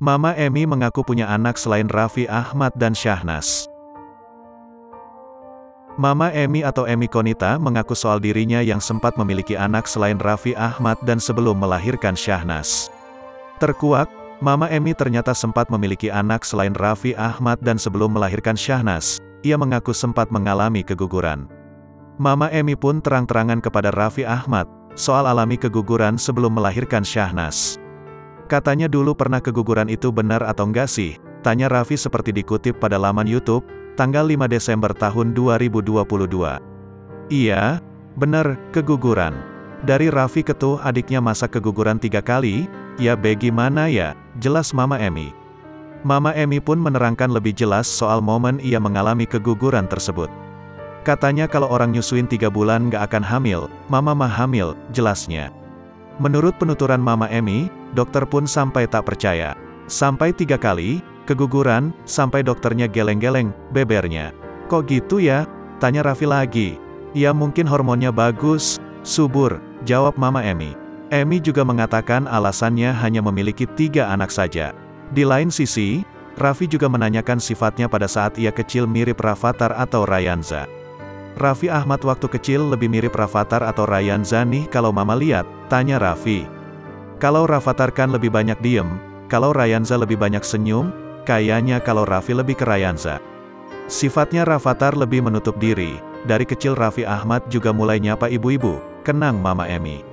Mama Emmy mengaku punya anak selain Raffi Ahmad dan Syahnas. Mama Emmy atau Emmy Konita mengaku soal dirinya yang sempat memiliki anak selain Raffi Ahmad dan sebelum melahirkan Syahnas. Terkuak, Mama Emmy ternyata sempat memiliki anak selain Raffi Ahmad dan sebelum melahirkan Syahnas, ia mengaku sempat mengalami keguguran. Mama Emmy pun terang-terangan kepada Raffi Ahmad, soal alami keguguran sebelum melahirkan Syahnas. Katanya dulu pernah keguguran itu benar atau enggak sih? Tanya Raffi seperti dikutip pada laman YouTube, tanggal 5 Desember tahun 2022. Iya, benar, keguguran. Dari Raffi Ketuh adiknya masa keguguran 3 kali, ya bagaimana ya, jelas Mama Emmy. Mama Emmy pun menerangkan lebih jelas soal momen ia mengalami keguguran tersebut. Katanya kalau orang nyusuin 3 bulan nggak akan hamil, Mama mah hamil, jelasnya. Menurut penuturan Mama Emmy, dokter pun sampai tak percaya. Sampai 3 kali, keguguran, sampai dokternya geleng-geleng, bebernya. Kok gitu ya? Tanya Raffi lagi. Ya mungkin hormonnya bagus, subur, jawab Mama Emmy. Emmy juga mengatakan alasannya hanya memiliki 3 anak saja. Di lain sisi, Raffi juga menanyakan sifatnya pada saat ia kecil mirip Rafattar atau Rayanza. Raffi Ahmad waktu kecil lebih mirip Rafattar atau Rayanza nih kalau Mama lihat, tanya Raffi. Kalau Rafattar kan lebih banyak diem, kalau Rayanza lebih banyak senyum, kayaknya kalau Raffi lebih ke Rayanza. Sifatnya Rafattar lebih menutup diri, dari kecil Raffi Ahmad juga mulai nyapa ibu-ibu, kenang Mama Emmy.